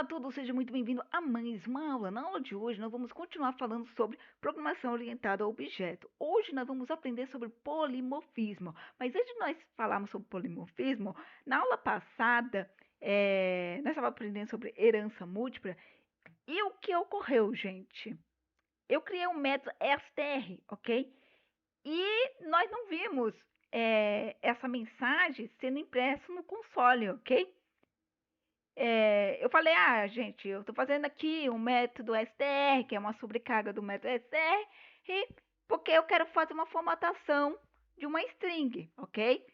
Olá a todos, seja muito bem-vindo a mais uma aula. Na aula de hoje, nós vamos continuar falando sobre programação orientada a objeto. Hoje, nós vamos aprender sobre polimorfismo. Mas antes de nós falarmos sobre polimorfismo, na aula passada, nós estávamos aprendendo sobre herança múltipla. E o que ocorreu, gente? Eu criei um método str, ok? E nós não vimos essa mensagem sendo impressa no console, ok? Eu falei, gente, eu estou fazendo aqui um método str, que é uma sobrecarga do método str, porque eu quero fazer uma formatação de uma string, ok?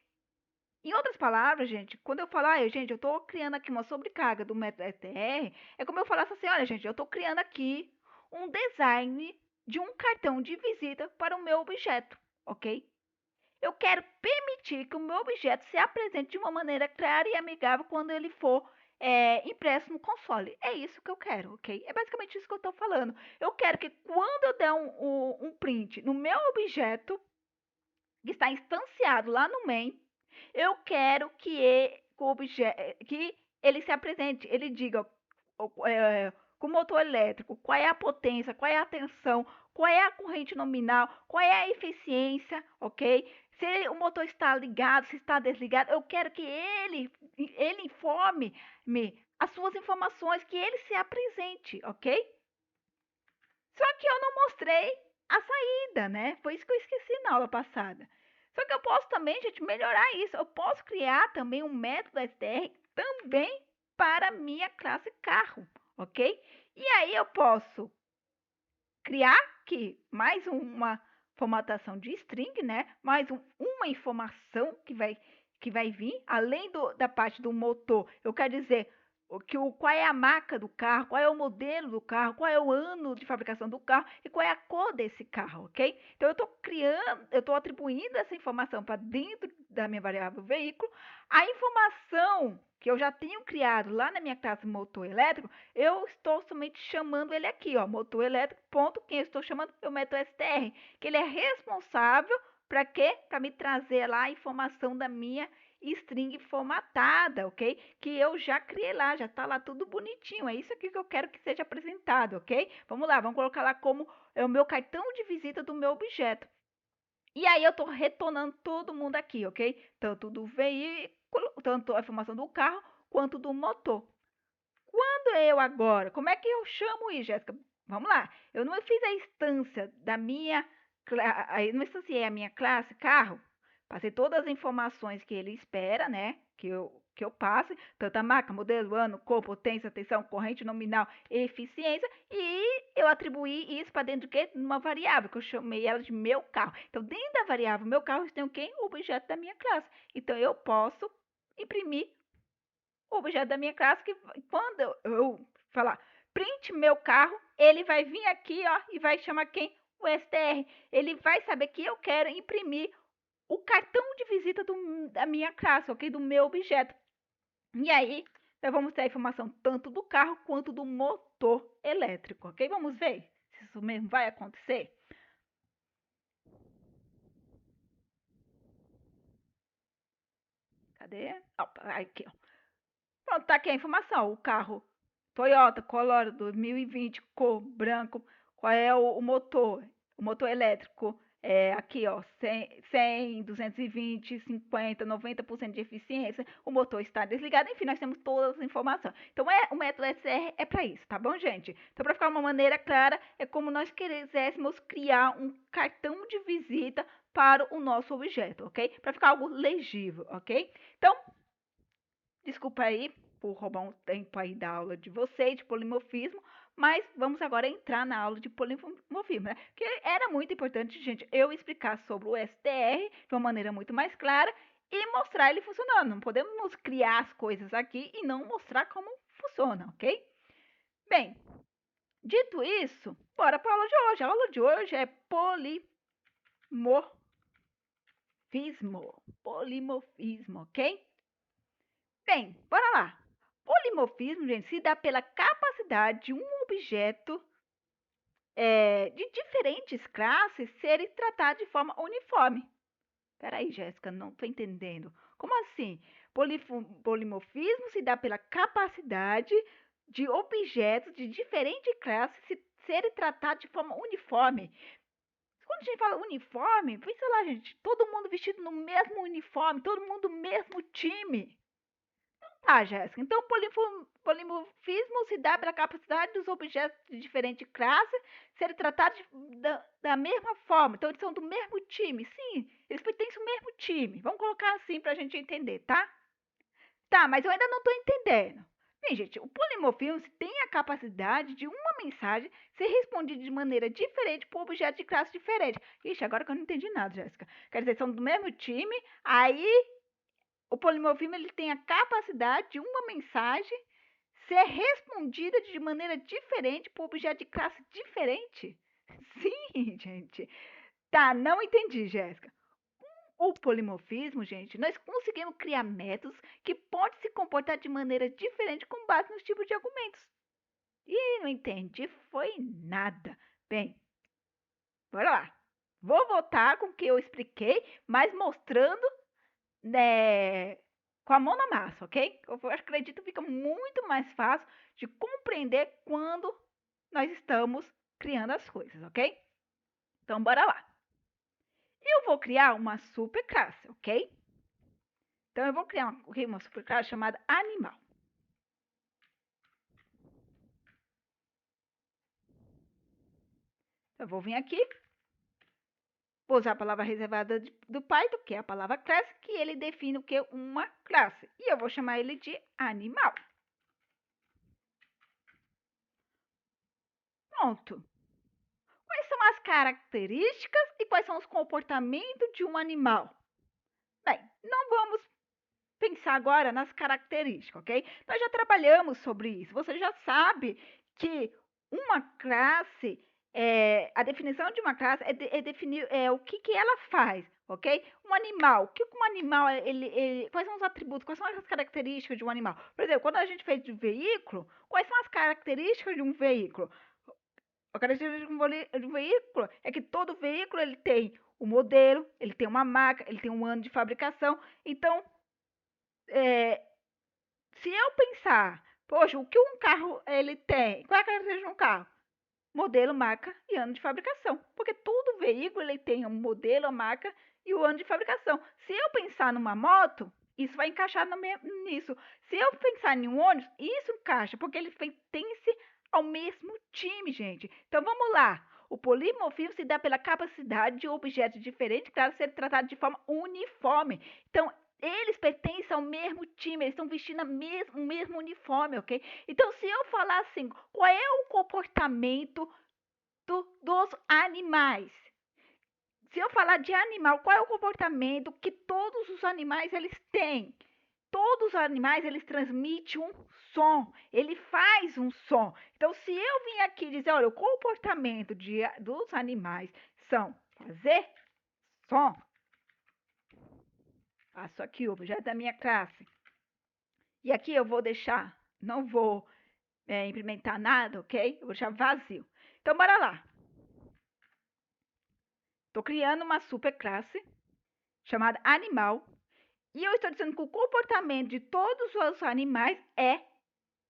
Em outras palavras, gente, quando eu falo, gente, eu estou criando aqui uma sobrecarga do método str, é como eu falasse assim, olha, gente, eu estou criando aqui um design de um cartão de visita para o meu objeto, ok? Eu quero permitir que o meu objeto se apresente de uma maneira clara e amigável quando ele for impresso no console. É isso que eu quero, ok? É basicamente isso que eu estou falando. Eu quero que quando eu der um print no meu objeto, que está instanciado lá no main, eu quero que ele se apresente, ele diga com o motor elétrico, qual é a potência, qual é a tensão, qual é a corrente nominal, qual é a eficiência, ok? Se o motor está ligado, se está desligado, eu quero que ele informe-me as suas informações, que ele se apresente, ok? Só que eu não mostrei a saída, né? Foi isso que eu esqueci na aula passada. Só que eu posso também, gente, melhorar isso. Eu posso criar também um método str também para minha classe carro, ok? E aí eu posso criar aqui mais uma formatação de string, né? Mais uma informação que vai vir, além da parte do motor. Eu quero dizer qual é a marca do carro, qual é o modelo do carro, qual é o ano de fabricação do carro e qual é a cor desse carro, ok? Então, eu estou atribuindo essa informação para dentro da minha variável veículo. A informação que eu já tenho criado lá na minha classe motor elétrico, eu estou somente chamando ele aqui, ó, motor elétrico, ponto, quem eu estou chamando é o método str, que ele é responsável para quê? Para me trazer lá a informação da minha string formatada, ok? Que eu já criei lá, já está lá tudo bonitinho. É isso aqui que eu quero que seja apresentado, ok? Vamos lá, vamos colocar lá como é o meu cartão de visita do meu objeto. E aí eu estou retornando todo mundo aqui, ok? Tanto do veículo, tanto a informação do carro, quanto do motor. Quando eu agora, como é que eu chamo isso, Jéssica? Vamos lá, eu não fiz a instância da minha, não instanciei a minha classe carro, passei todas as informações que ele espera, né, que eu passe, tanto a marca, modelo, ano, cor, potência, tensão, corrente nominal e eficiência, e eu atribuí isso para dentro de quê? Numa variável, que eu chamei ela de meu carro. Então, dentro da variável meu carro, eu tenho quem? O objeto da minha classe. Então, eu posso imprimir o objeto da minha classe, que quando eu falar print meu carro, ele vai vir aqui, ó, e vai chamar quem? O str. Ele vai saber que eu quero imprimir o cartão de visita da minha classe, ok? Do meu objeto. E aí, nós vamos ter a informação tanto do carro quanto do motor elétrico, ok? Vamos ver se isso mesmo vai acontecer. Cadê? Opa, aqui, ó. Pronto, tá aqui a informação. O carro Toyota Corolla 2020, cor branco. Qual é o motor? O motor elétrico é aqui, ó, 100, 220, 50, 90% de eficiência. O motor está desligado. Enfim, nós temos todas as informações. Então, o método SR é para isso, tá bom, gente? Então, para ficar uma maneira clara, é como nós quiséssemos criar um cartão de visita para o nosso objeto, ok? Para ficar algo legível, ok? Então, desculpa aí por roubar um tempo aí da aula de vocês, de polimorfismo, mas vamos agora entrar na aula de polimorfismo, né? Que era muito importante, gente, eu explicar sobre o STR de uma maneira muito mais clara e mostrar ele funcionando. Não podemos criar as coisas aqui e não mostrar como funciona, ok? Bem, dito isso, bora para a aula de hoje. A aula de hoje é polimorfismo, ok? Bem, bora lá. Polimorfismo, gente, se dá pela capacidade de um objeto de diferentes classes serem tratados de forma uniforme. Peraí, Jéssica, não estou entendendo. Como assim? Polimorfismo se dá pela capacidade de objetos de diferente classe serem tratados de forma uniforme. Quando a gente fala uniforme, pensa lá, gente, todo mundo vestido no mesmo uniforme, todo mundo no mesmo time. Tá, Jéssica. Então, o polimorfismo se dá pela capacidade dos objetos de diferente classe serem tratados da mesma forma. Então, eles são do mesmo time. Sim, eles pertencem ao mesmo time. Vamos colocar assim para a gente entender, tá? Tá, mas eu ainda não estou entendendo. Bem, gente, o polimorfismo tem a capacidade de uma mensagem ser respondida de maneira diferente por objetos de classe diferente. Ixi, agora que eu não entendi nada, Jéssica. Quer dizer, são do mesmo time, aí o polimorfismo ele tem a capacidade de uma mensagem ser respondida de maneira diferente por objeto de classe diferente? Sim, gente. Tá, não entendi, Jéssica. O polimorfismo, gente, nós conseguimos criar métodos que podem se comportar de maneira diferente com base nos tipos de argumentos. E não entendi, foi nada. Bem, bora lá. Vou voltar com o que eu expliquei, mas mostrando, né, com a mão na massa, ok? Eu acredito que fica muito mais fácil de compreender quando nós estamos criando as coisas, ok? Então, bora lá. Eu vou criar uma superclasse, ok? Então, eu vou criar uma superclasse chamada animal. Eu vou vir aqui, vou usar a palavra reservada do Python, que é a palavra classe, que ele define o que? Uma classe. E eu vou chamar ele de animal. Pronto. Quais são as características e quais são os comportamentos de um animal? Bem, não vamos pensar agora nas características, ok? Nós já trabalhamos sobre isso. Você já sabe que uma classe, a definição de uma classe é definir o que ela faz, ok? Um animal, o que um animal, quais são os atributos, quais são as características de um animal? Por exemplo, quando a gente fez de veículo, quais são as características de um veículo? A característica de um veículo é que todo veículo ele tem o modelo, ele tem uma marca, ele tem um ano de fabricação. Então, é, se eu pensar, poxa, o que um carro ele tem? Qual é a característica de um carro? Modelo, marca e ano de fabricação. Porque todo veículo ele tem um modelo, a marca e o ano de fabricação. Se eu pensar numa moto, isso vai encaixar nisso. Se eu pensar em um ônibus, isso encaixa, porque ele pertence ao mesmo time, gente. Então vamos lá. O polimorfismo se dá pela capacidade de objetos diferentes para serem tratados de forma uniforme. Então, eles pertencem ao mesmo time, eles estão vestindo o mesmo uniforme, ok? Então, se eu falar assim, qual é o comportamento dos animais? Se eu falar de animal, qual é o comportamento que todos os animais eles têm? Todos os animais eles transmitem um som, ele faz um som. Então, se eu vim aqui dizer, olha, o comportamento dos animais são fazer som, faço aqui o objeto da minha classe. E aqui eu vou deixar, não vou implementar nada, ok? Eu vou deixar vazio. Então, bora lá. Estou criando uma superclasse chamada animal. E eu estou dizendo que o comportamento de todos os animais é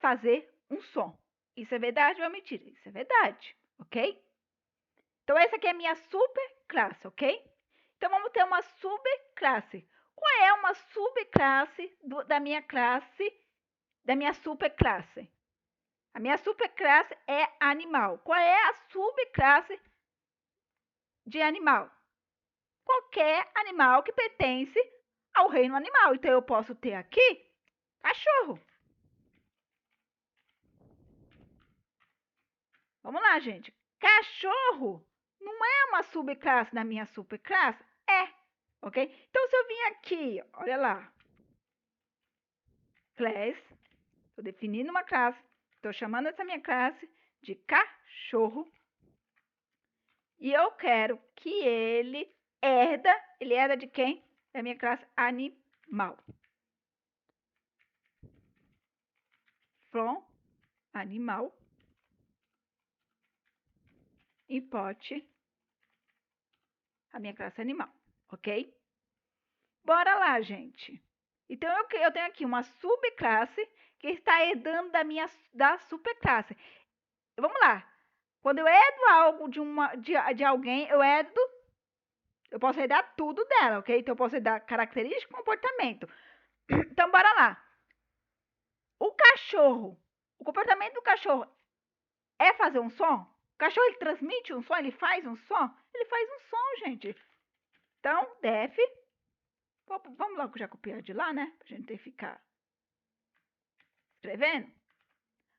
fazer um som. Isso é verdade ou é mentira? Isso é verdade, ok? Então, essa aqui é a minha superclasse, ok? Então, vamos ter uma subclasse. Qual é uma subclasse da minha classe, da minha superclasse? A minha superclasse é animal. Qual é a subclasse de animal? Qualquer animal que pertence ao reino animal. Então, eu posso ter aqui cachorro. Vamos lá, gente. Cachorro não é uma subclasse da minha superclasse? É, ok? Então, se eu vim aqui, olha lá, class, estou definindo uma classe, estou chamando essa minha classe de cachorro, e eu quero que ele herda de quem? Da minha classe animal. From animal, importe a minha classe animal, ok? Bora lá, gente. Então, eu tenho aqui uma subclasse que está herdando da superclasse. Vamos lá. Quando eu herdo algo de alguém, eu posso herdar tudo dela, ok? Então, eu posso herdar característica e comportamento. Então, bora lá. O cachorro, o comportamento do cachorro é fazer um som? O cachorro, ele transmite um som? Ele faz um som? Ele faz um som, gente. Então, def. Vamos logo já copiar de lá, né? Pra gente ter que ficar escrevendo.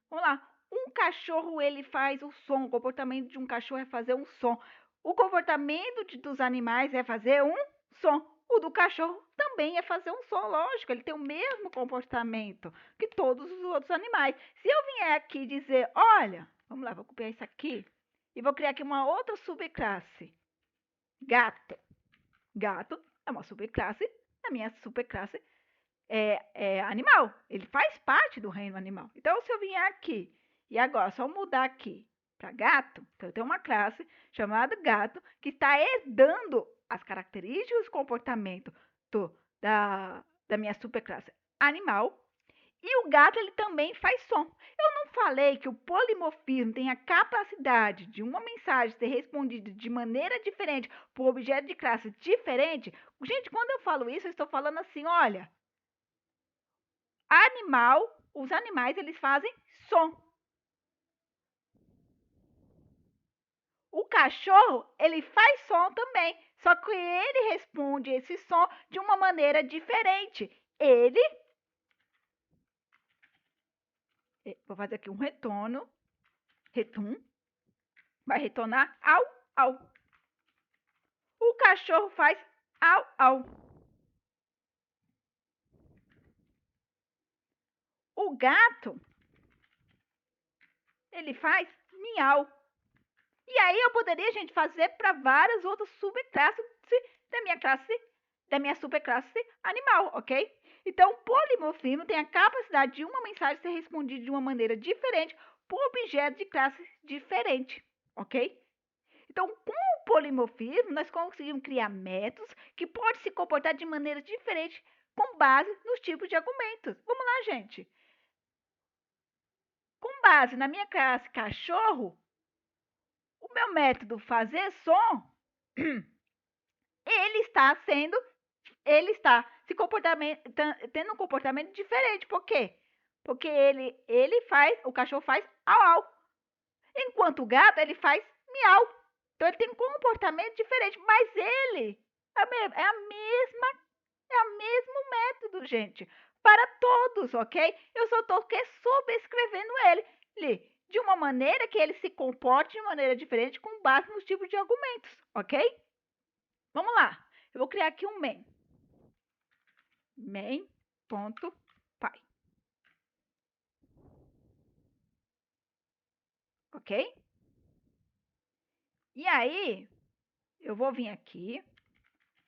Vamos lá. Um cachorro, ele faz o som. O comportamento de um cachorro é fazer um som. O comportamento dos animais é fazer um som. O do cachorro também é fazer um som, lógico. Ele tem o mesmo comportamento que todos os outros animais. Se eu vier aqui dizer, olha, vamos lá, vou copiar isso aqui. E vou criar aqui uma outra subclasse. Gato. Gato é uma subclasse. A minha subclasse é animal. Ele faz parte do reino animal. Então, se eu vier aqui e agora só mudar aqui para gato, então eu tenho uma classe chamada gato que está herdando as características e os comportamentos da minha superclasse animal. E o gato, ele também faz som. Eu não falei que o polimorfismo tem a capacidade de uma mensagem ser respondida de maneira diferente por objeto de classe diferente? Gente, quando eu falo isso, eu estou falando assim, olha, os animais, eles fazem som. O cachorro, ele faz som também, só que ele responde esse som de uma maneira diferente. Vou fazer aqui um retorno, vai retornar au, au. O cachorro faz au, au. O gato, ele faz miau. E aí eu poderia, gente, fazer para várias outras subclasses da minha superclasse animal, ok? Então, o polimorfismo tem a capacidade de uma mensagem ser respondida de uma maneira diferente por objeto de classe diferente, ok? Então, com o polimorfismo, nós conseguimos criar métodos que podem se comportar de maneira diferente com base nos tipos de argumentos. Vamos lá, gente. Com base na minha classe cachorro, o meu método fazer som, ele está tendo um comportamento diferente. Por quê? Porque o cachorro faz au au, enquanto o gato ele faz miau. Então ele tem um comportamento diferente, mas ele é o mesmo método, gente, para todos, ok? Eu só estou subescrevendo ele de uma maneira que ele se comporte de maneira diferente com base nos tipos de argumentos, ok? Vamos lá. Eu vou criar aqui um main. Main.py. Ok? E aí, eu vou vir aqui,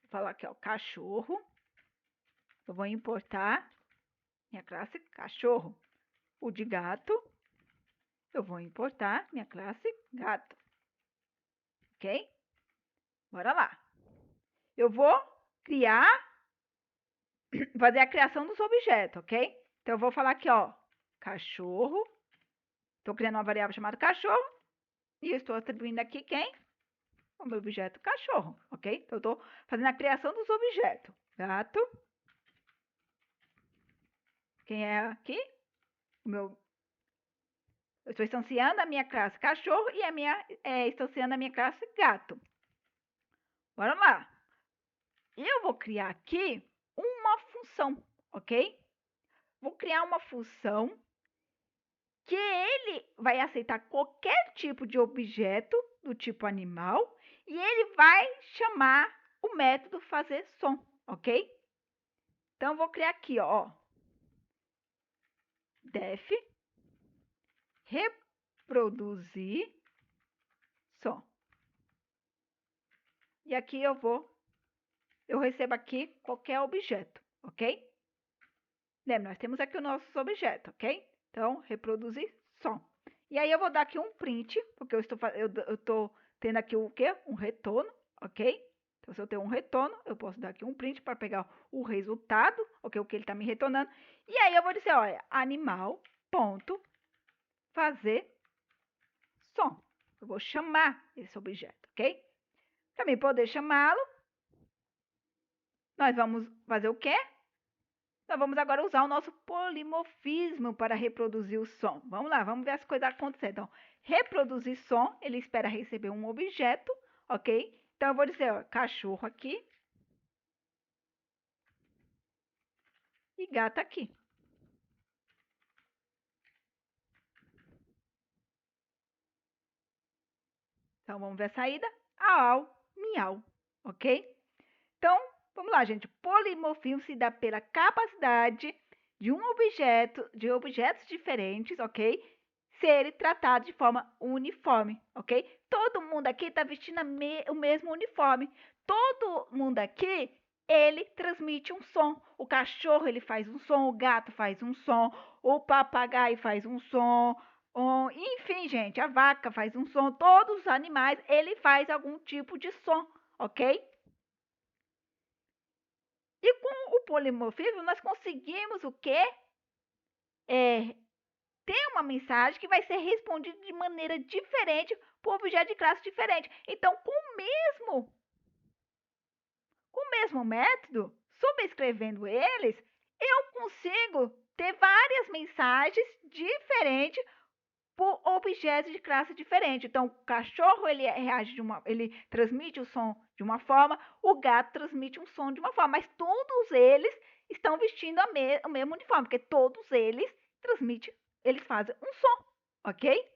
vou falar aqui, ó, cachorro. Eu vou importar minha classe cachorro. O de gato, eu vou importar minha classe gato. Ok? Bora lá. Eu vou fazer a criação dos objetos, ok? Então, eu vou falar aqui, ó, cachorro. Estou criando uma variável chamada cachorro. E eu estou atribuindo aqui quem? O meu objeto cachorro, ok? Então, eu estou fazendo a criação dos objetos. Gato. Quem é aqui? Eu estou instanciando a minha classe cachorro e instanciando a minha classe gato. Bora lá. Eu vou criar aqui uma função, ok? Vou criar uma função que ele vai aceitar qualquer tipo de objeto do tipo animal e ele vai chamar o método fazer som, ok? Então, vou criar aqui, ó, def reproduzir som. E aqui eu recebo aqui qualquer objeto, ok? Lembra, nós temos aqui os nossos objetos, ok? Então, reproduzir som. E aí eu vou dar aqui um print, porque eu estou tendo aqui o quê? Um retorno, ok? Então, se eu tenho um retorno, eu posso dar aqui um print para pegar o resultado, ok? O que ele está me retornando. E aí eu vou dizer, olha, animal ponto fazer som. Eu vou chamar esse objeto, ok? Para mim poder chamá-lo, nós vamos fazer o quê? Nós vamos agora usar o nosso polimorfismo para reproduzir o som. Vamos lá, vamos ver as coisas acontecendo. Então, reproduzir som, ele espera receber um objeto, ok? Então, eu vou dizer, ó, cachorro aqui e gato aqui. Então, vamos ver a saída. Au, miau, ok? Então, vamos lá, gente. Polimorfismo se dá pela capacidade de um objeto, de objetos diferentes, ok? Serem tratados de forma uniforme, ok? Todo mundo aqui está vestindo o mesmo uniforme. Todo mundo aqui, ele transmite um som. O cachorro, ele faz um som, o gato faz um som, o papagaio faz um som, enfim, gente, a vaca faz um som. Todos os animais, ele faz algum tipo de som, ok? E com o polimorfismo, nós conseguimos o quê? Ter uma mensagem que vai ser respondida de maneira diferente por objeto de classe diferente. Então, com o mesmo método, subscrevendo eles, eu consigo ter várias mensagens diferentes por objetos de classe diferente. Então, o cachorro ele transmite o som de uma forma, o gato transmite um som de uma forma, mas todos eles estão vestindo o mesmo uniforme, porque todos eles fazem um som, ok?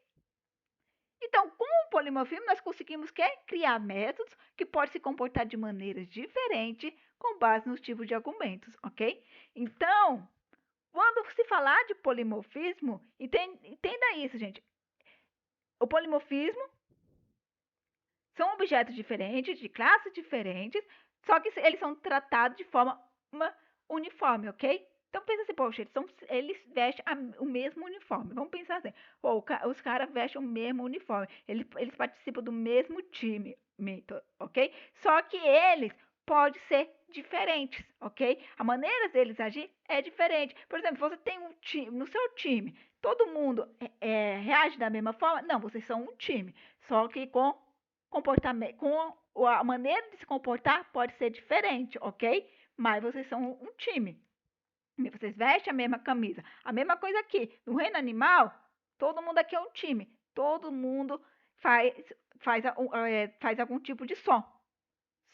Então, com o polimorfismo, nós conseguimos criar métodos que podem se comportar de maneiras diferentes com base nos tipos de argumentos, ok? Então, quando se falar de polimorfismo, entenda isso, gente. O polimorfismo são objetos diferentes, de classes diferentes, só que eles são tratados de forma uniforme, ok? Então pensa assim, poxa, eles vestem o mesmo uniforme. Vamos pensar assim, os caras vestem o mesmo uniforme, eles participam do mesmo time, ok? Só que eles podem ser diferentes, ok? A maneira deles agir é diferente. Por exemplo, você tem um time, no seu time, todo mundo reage da mesma forma? Não, vocês são um time, só que com comportamento, com a maneira de se comportar pode ser diferente, ok? Mas vocês são um time. Vocês vestem a mesma camisa. A mesma coisa aqui. No reino animal, todo mundo aqui é um time. Todo mundo faz algum tipo de som.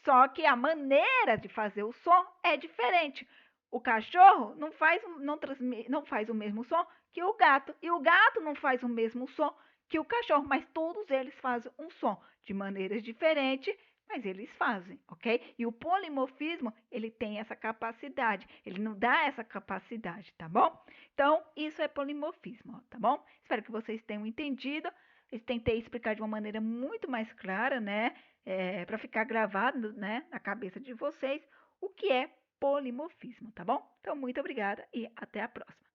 Só que a maneira de fazer o som é diferente. O cachorro não faz o mesmo som que o gato. E o gato não faz o mesmo som que o cachorro. Mas todos eles fazem um som de maneiras diferentes, mas eles fazem, ok? E o polimorfismo, ele tem essa capacidade. Ele não dá essa capacidade, tá bom? Então, isso é polimorfismo, tá bom? Espero que vocês tenham entendido. Eu tentei explicar de uma maneira muito mais clara, né? Para ficar gravado, né, na cabeça de vocês o que é polimorfismo, tá bom? Então, muito obrigada e até a próxima.